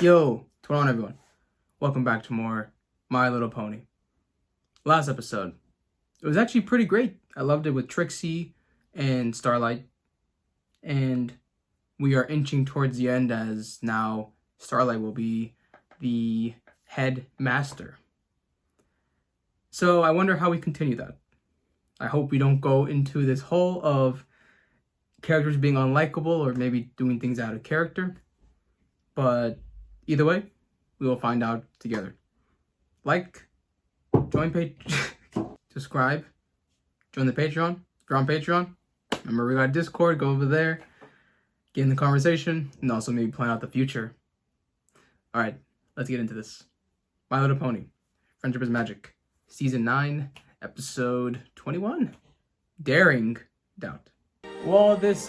Yo, what's going on, everyone? Welcome back to more My Little Pony. Last episode, it was actually pretty great. I loved it with Trixie and Starlight, and we are inching towards the end as now Starlight will be the head master. So I wonder how we continue that. I hope we don't go into this hole of characters being unlikable or maybe doing things out of character, but either way, we will find out together. Like, join subscribe, join the Patreon. If you're on Patreon, remember we got Discord, go over there, get in the conversation, and also maybe plan out the future. Alright, let's get into this. My Little Pony, Friendship is Magic, Season 9, Episode 21, Daring Doubt. Well, this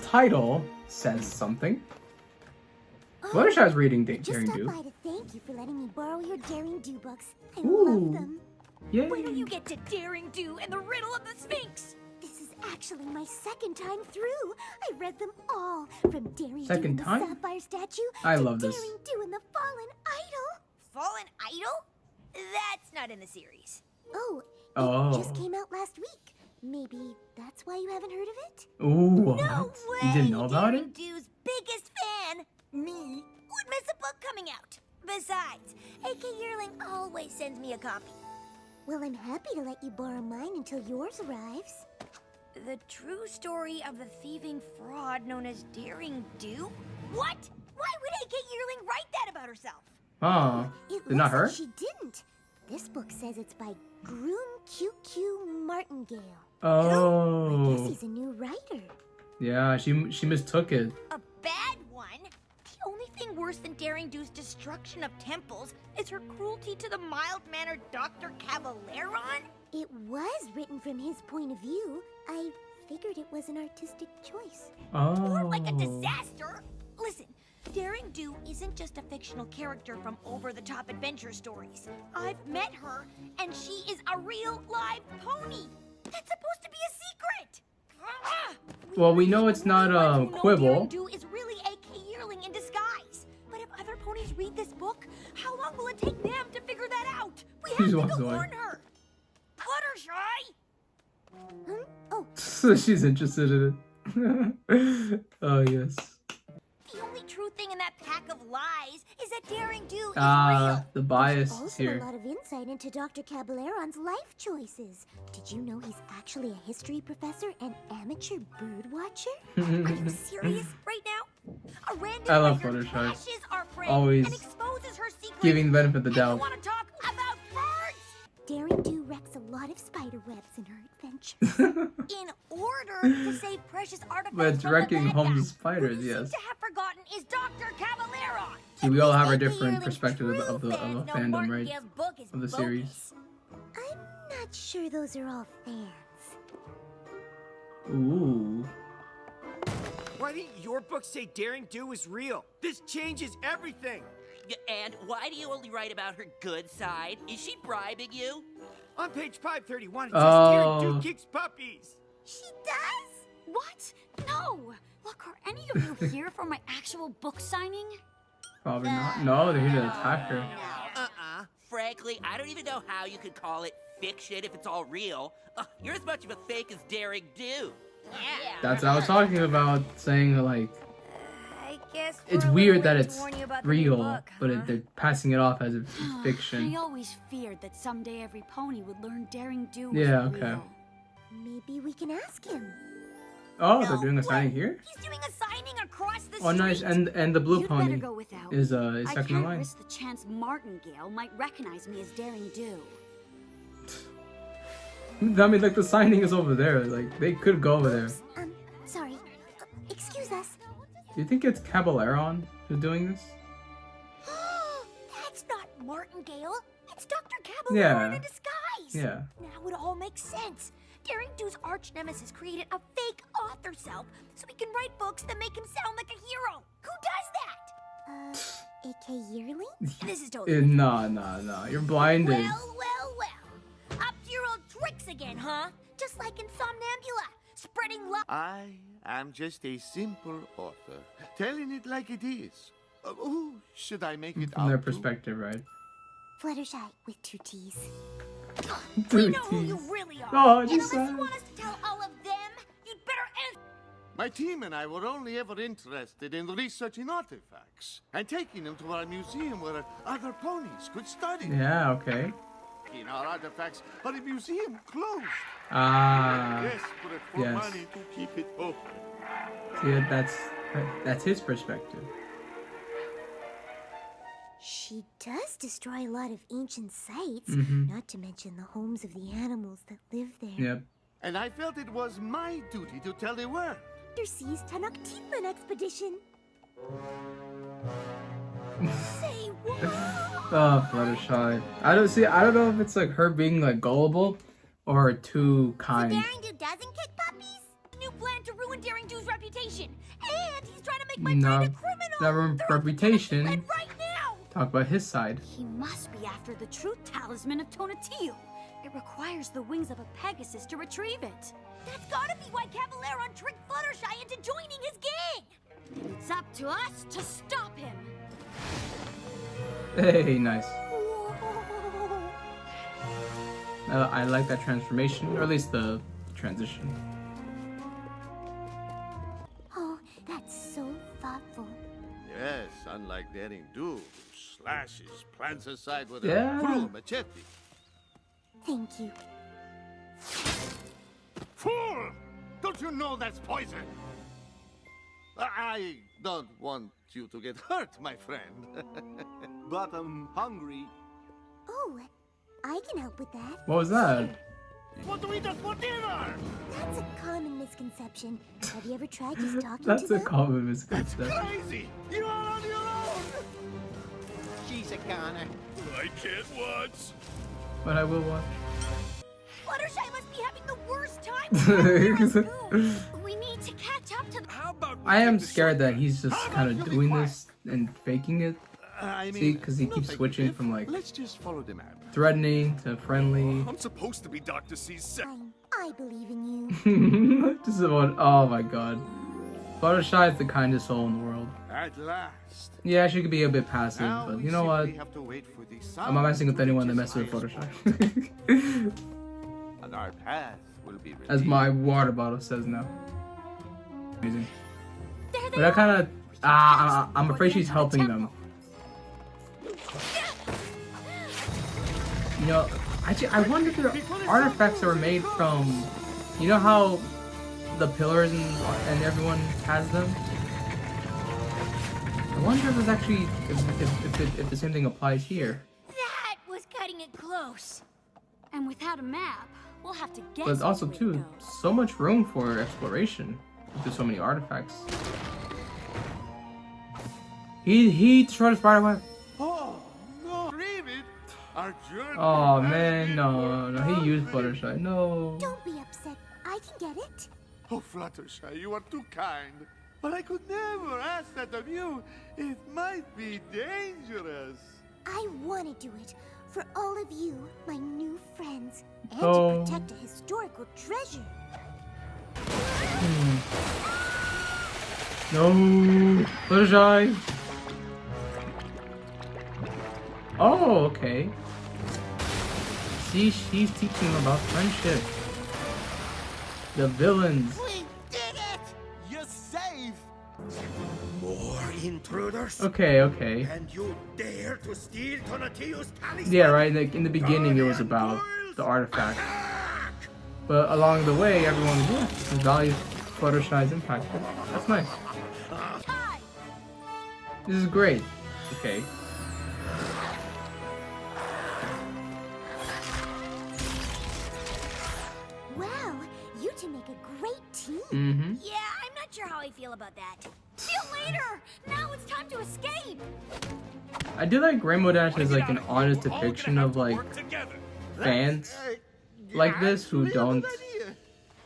title says something. Fluttershy's reading Daring Do. Just stopped by to thank you for letting me borrow your Daring Do books. I Ooh. love them. Yay. When do you get to Daring Do and the Riddle of the Sphinx? This is actually my second time through. I read them all, from Daring Second Do time? and the Sapphire Statue I to love this. Daring Do and the Fallen Idol. Fallen Idol? That's not in the series. Oh, Oh. it just came out last week. Maybe that's why you haven't heard of it? Ooh, what? No way! You didn't know about Daring it? Do's biggest fan, me, would miss a book coming out. Besides, AK Yearling always sends me a copy. Well, I'm happy to let you borrow mine until yours arrives. The true story of the thieving fraud known as Daring Do? What? Why would AK Yearling write that about herself? Huh. It Did not looks like her? she didn't. This book says it's by Groom QQ Martingale. I guess Oh. he's a new writer. Yeah, she mistook it. A bad one? The only thing worse than Daring Do's destruction of temples is her cruelty to the mild-mannered Dr. Caballeron? It was written from his point of view. I figured it was an artistic choice. More like a Oh. disaster? Listen, Daring Do isn't just a fictional character from over-the-top adventure stories. I've met her, and she is a real live pony. That's supposed to be a secret. Well, we know it's not Daring Quibble. Do is really AK Yearling in disguise. But if other ponies read this book, how long will it take them to figure that out? We She have just to walks go away. warn her. Fluttershy! Oh, So she's interested in it. Oh, yes. The only true thing in that pack of lies is that Daring Do is Ah, the there's bias is also here. a lot of insight into Dr. Caballeron's life choices. Did you know he's actually a history professor and amateur bird watcher? real. Are you serious right now? A random I love writer Fluttershy. crashes our prey Always and exposes her secret. Giving the benefit of the And you doubt. want to talk about birds? Daring Do wrecks a lot of spider webs in her adventures. In order to save precious artifacts But it's from wrecking the bad homes guy, of spiders, who you yes. seem to have forgotten is Dr. Caballeron. See, we all have our AK different Yearling's perspective true of the fans know fandom, right? Martingale's book is Of the bogus. series. I'm not sure those are all fans. Ooh. Why didn't your book say Daring Do is real? This changes everything! And why do you only write about her good side? Is she bribing you? On page 531, it says Oh. Daring Do kicks puppies! She does? What? No! Look, are any of you here for my actual book signing? Probably not. No, they're here to attack her. Frankly, I don't even know how you could call it fiction if it's all real. You're as much of a fake as Daring Do. Yeah. That's what I was talking about, saying like I guess it's we're a weird little that late it's to warn you about the new real, book, but huh? they're passing it off as if it's I fiction. always feared that someday every pony would learn Daring Do was Yeah, okay. real. Maybe we can ask him. Oh, No they're doing a way. signing here. He's doing a signing across the Oh, nice. street. And the blue You'd pony better go without. is I second in can't line. risk the chance Martingale might recognize me as Daring Do. I mean, like the signing is over there. Like they could go over there. Sorry. Excuse us. Do you think it's Caballeron who's doing this? That's not Martingale. It's Dr. Caballeron Yeah. in a disguise. Yeah. Now it all makes sense. Daring Do's arch nemesis created a fake author self so he can write books that make him sound like a hero. Who does that? AK Yearling? This is totally different. No. You're blinded. Well. Up to your old tricks again, huh? Just like in Somnambula. Spreading love. I am just a simple author, telling it like it is. Who should I make it From their out to? perspective, right? Fluttershy with 2 T's. We know who you really are. Oh, and just unless you want us to tell all of them, you'd better answer. My team and I were only ever interested in researching artifacts and taking them to our museum where other ponies could study. Yeah, okay. In our artifacts, but the museum closed. Ah, Desperate for yes. money to keep it open. yeah, that's his perspective. She does destroy a lot of ancient sites, Mhm. not to mention the homes of the animals that live there. Yep. And I felt it was my duty to tell the world. Undersea's Tenochtitlan expedition. Say what? Oh, Fluttershy. I don't know if it's like her being like gullible or too kind. Daring Do doesn't kick puppies? New plan to ruin Daring Do's reputation. And he's trying to make my No, friend a criminal. never They're up to reputation. Tenochtitlan right now. Talk about his side. He must be after the truth talisman of Tonatiuh. It requires the wings of a Pegasus to retrieve it. That's gotta be why Caballero tricked Fluttershy into joining his gang. It's up to us to stop him. Hey, nice. Whoa. I like that transformation, or at least the transition. Oh, that's so thoughtful. Yes, unlike Daring Do, who slashes plants aside with Yeah. a cruel machete. Thank you. Fool! Don't you know that's poison? I don't want you to get hurt, my friend. But I'm hungry. Oh, I can help with that. What was that? What do we eat for dinner? That's a common misconception. Have you ever tried just talking That's to a them? common misconception. Crazy! You are on your own! She's a goner. I can't watch. But I will watch. Fluttershy must be having the worst time with Caballero's goo. We need to catch up to the... How about we I am take the scared that shortcut? he's just How kind about of you be doing quiet? this and faking it. I See, 'cause he no keeps thank switching you. from, like- Let's just follow the map. Threatening to friendly. I'm supposed to be Dr. C's Fine. I believe in you. Just about, oh my god. Fluttershy is the kindest soul in the world. At last. Yeah, she could be a bit passive, Now but we you know what? simply have to wait for the I'm not messing with sun to anyone that reach messes with its Fluttershy. highest, and our path will be As revealed. my water bottle says now. Amazing. There they But I are. kind of, I'm afraid she's helping them. You know, I wonder if they're artifacts that were made from, you know how the pillars and everyone has them? I wonder if it's actually, if the same thing applies here. That was cutting it close. And without a map, we'll have to guess. But also which way too, to go. so much room for exploration. There's so many artifacts. He destroyed a spider web. Oh, no. Read it. Our journey Oh has man, been no, he used fulfilled. Fluttershy. No. Don't be upset. I can get it. Oh, Fluttershy, you are too kind. But I could never ask that of you. It might be dangerous. I want to do it for all of you, my new friends, and Oh. to protect a historical treasure. No, Fluttershy. Oh, okay. See, she's teaching them about friendship. The villains. We did it! You're safe! More intruders? Okay, okay. And you dare to steal Tonatiuh's talisman? Yeah, right. Like in the beginning, it was about the artifact, but along the way, everyone values Fluttershy's impact. That's nice. This is great. Okay. Wow, you two make a great team. Mm-hmm. Yeah, I'm not sure how I feel about that. See you later! Now it's time to escape! I do like Rainbow Dash as like an honest depiction of like fans like this who don't.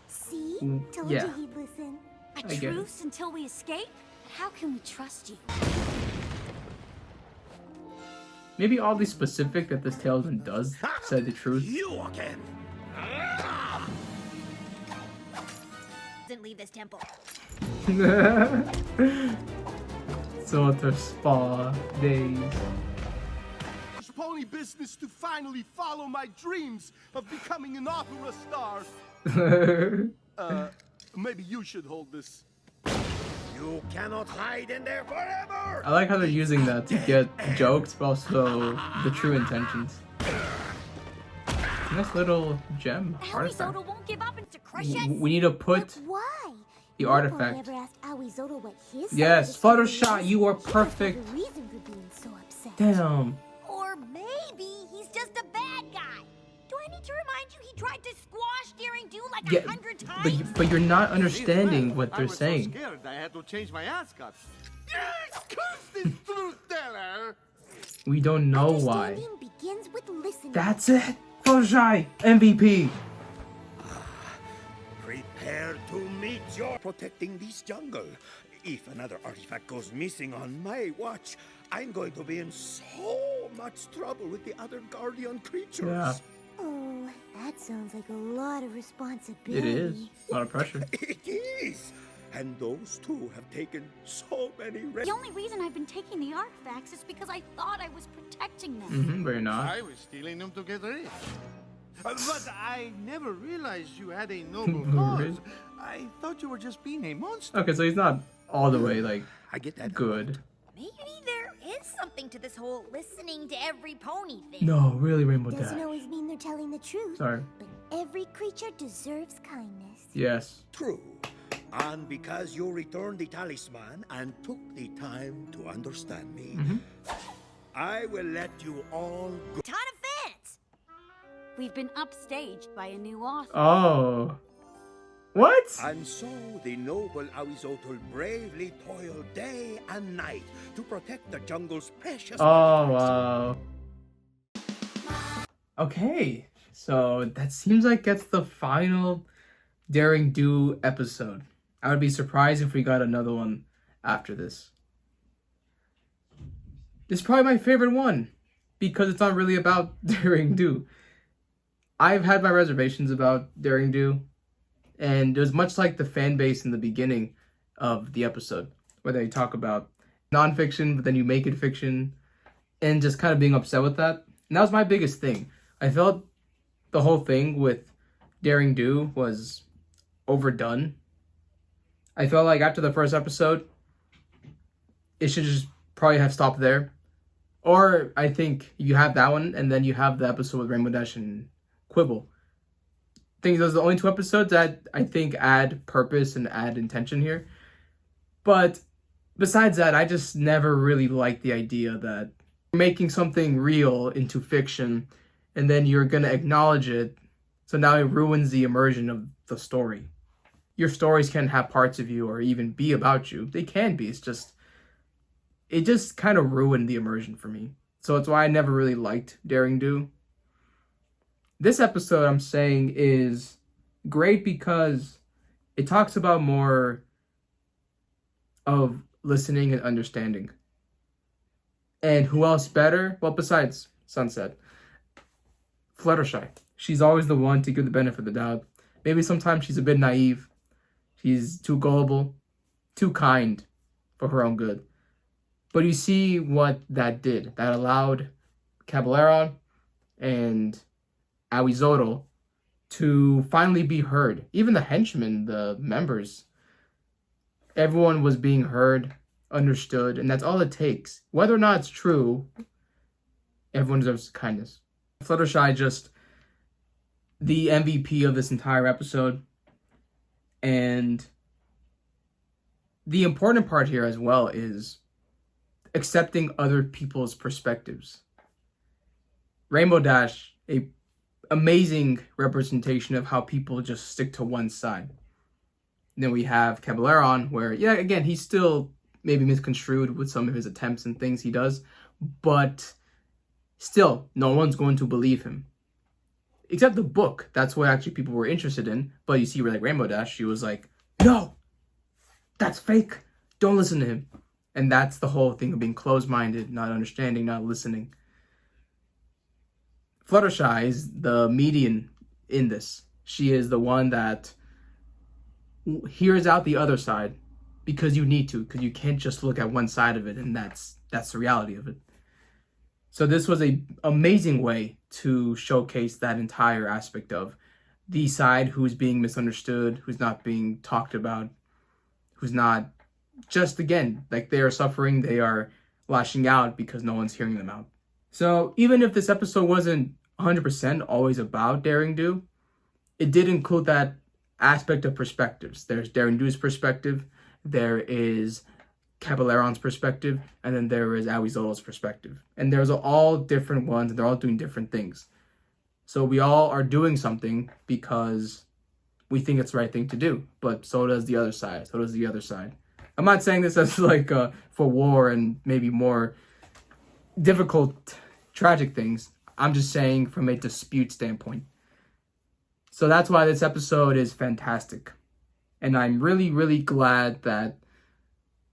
See? Mm, Told yeah. you he'd listen. A I get it. truce until we escape? How can we trust you? Maybe oddly specific that this talisman does say the truth. You again! Didn't leave this temple. So Ice Spa days. Pony business to finally follow my dreams of becoming an opera star. Maybe you should hold this. You cannot hide in there forever! I like how they're using that to get jokes, but also the true intentions. Nice little gem artifact. Aoizotl won't give up and to crush us. We need to put But why? the Nobody artifact. ever asked Aoizotl what his Yes, side of the Fluttershy, story you are is. He perfect. must have a reason for being so upset. Damn. Or maybe he's just a bad guy. Do I need to remind you he tried to squash Daring Do like Yeah, 100 times? but you're not understanding what I they're was saying. so scared I had to change my ascot. Curse this truth teller! We don't know why. Understanding begins with listening. That's it. Fluttershy, MVP. Prepare to meet your protecting this jungle. If another artifact goes missing on my watch, I'm going to be in so much trouble with the other guardian creatures. Yeah, Oh, that sounds like a lot of responsibility. it is. A lot of pressure. It is. And those two have taken so many risks. The only reason I've been taking the artifacts is because I thought I was protecting them. But you're not. I was stealing them to get rich. But I never realized you had a noble Rich? cause. I thought you were just being a monster. Okay, so he's not all the way like I get that. good. Maybe there is something to this whole listening to every pony thing. No, really, Rainbow Doesn't Dash. always mean they're telling the truth. Sorry. But every creature deserves kindness. Yes. True. And because you returned the talisman and took the time to understand me, I will let you all go. Ton of fans. We've been upstaged by a new author. Oh. What? And so the noble Aoizotl bravely toiled day and night to protect the jungle's precious Oh, artifacts. wow. Okay, so that seems like it's the final Daring Do episode. I would be surprised if we got another one after this. This is probably my favorite one because it's not really about Daring Do. I've had my reservations about Daring Do, and it was much like the fan base in the beginning of the episode, where they talk about nonfiction, but then you make it fiction, and just kind of being upset with that. And that was my biggest thing. I felt the whole thing with Daring Do was overdone. I felt like after the first episode, it should just probably have stopped there. Or I think you have that one, and then you have the episode with Rainbow Dash and Quibble. I think those are the only two episodes that I think add purpose and add intention here. But besides that, I just never really liked the idea that you're making something real into fiction, and then you're going to acknowledge it, so now it ruins the immersion of the story. Your stories can have parts of you or even be about you. They can be. It just kind of ruined the immersion for me. So that's why I never really liked Daring Do. This episode, I'm saying, is great because it talks about more of listening and understanding. And who else better? Well, besides Sunset. Fluttershy. She's always the one to give the benefit of the doubt. Maybe sometimes she's a bit naive. She's too gullible, too kind for her own good. But you see what that did. That allowed Caballero and Aoizotl to finally be heard. Even the henchmen, the members, everyone was being heard, understood, and that's all it takes. Whether or not it's true, everyone deserves kindness. Fluttershy just the MVP of this entire episode. And the important part here as well is accepting other people's perspectives. Rainbow Dash, a amazing representation of how people just stick to one side. Then we have Caballero, where, yeah, again, he's still maybe misconstrued with some of his attempts and things he does, but still, no one's going to believe him. Except the book. That's what actually people were interested in. But you see, like Rainbow Dash, she was like, no, that's fake. Don't listen to him. And that's the whole thing of being closed-minded, not understanding, not listening. Fluttershy is the median in this. She is the one that hears out the other side because you need to, because you can't just look at one side of it, and that's the reality of it. So this was a amazing way to showcase that entire aspect of the side who's being misunderstood, who's not being talked about, who's not just, again, like they are suffering, they are lashing out because no one's hearing them out. So even if this episode wasn't 100% always about Daring Do, it did include that aspect of perspectives. There's Daring Do's perspective, there is Caballeron's perspective, and then there is Aoizolo's perspective. And there's all different ones, and they're all doing different things. So we all are doing something because we think it's the right thing to do, but so does the other side. So does the other side. I'm not saying this as like for war and maybe more difficult, tragic things. I'm just saying from a dispute standpoint. So that's why this episode is fantastic. And I'm really, really glad that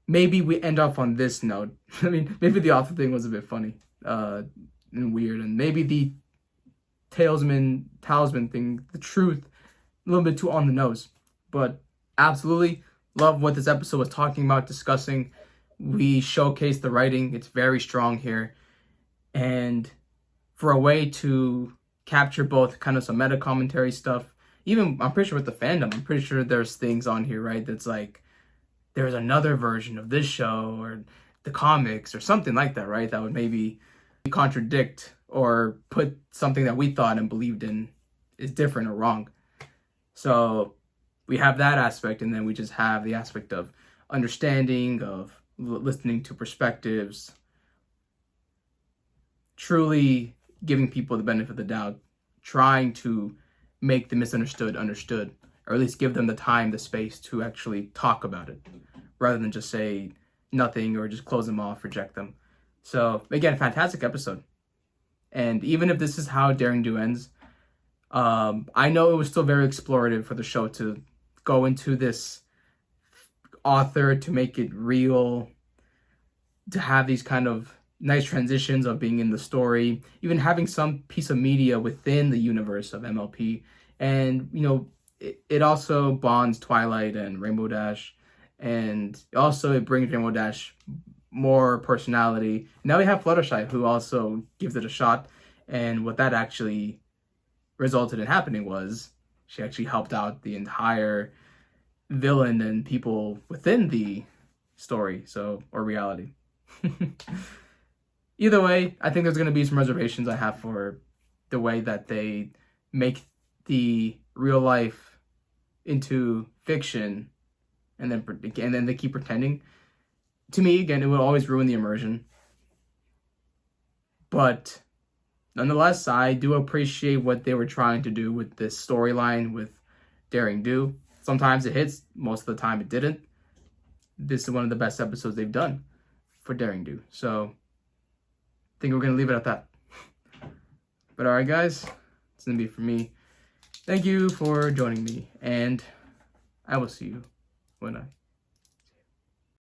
maybe we end off on this note. I mean, maybe the author thing was a bit funny and weird. And maybe the talisman thing, the truth, a little bit too on the nose. But absolutely love what this episode was talking about, discussing. We showcased the writing. It's very strong here. And for a way to capture both kind of some meta commentary stuff, even I'm pretty sure with the fandom, I'm pretty sure there's things on here, right? That's like, there's another version of this show or the comics or something like that, right? That would maybe contradict or put something that we thought and believed in is different or wrong. So we have that aspect, and then we just have the aspect of understanding, of listening to perspectives, truly giving people the benefit of the doubt, trying to make the misunderstood understood, or at least give them the time, the space to actually talk about it, rather than just say nothing or just close them off, reject them. So again, fantastic episode. And even if this is how Daring Do ends, I know it was still very explorative for the show to go into this author, to make it real, to have these kind of nice transitions of being in the story, even having some piece of media within the universe of MLP. And, you know, it also bonds Twilight and Rainbow Dash, and also it brings Rainbow Dash more personality. Now we have Fluttershy, who also gives it a shot, and what that actually resulted in happening was she actually helped out the entire villain and people within the story, or reality. Either way, I think there's going to be some reservations I have for the way that they make the real life into fiction, and then they keep pretending. To me, again, it will always ruin the immersion. But nonetheless, I do appreciate what they were trying to do with this storyline with Daring Do. Sometimes it hits, most of the time it didn't. This is one of the best episodes they've done for Daring Do. So I think we're going to leave it at that. But alright guys, it's going to be it for me. Thank you for joining me, and I will see you when I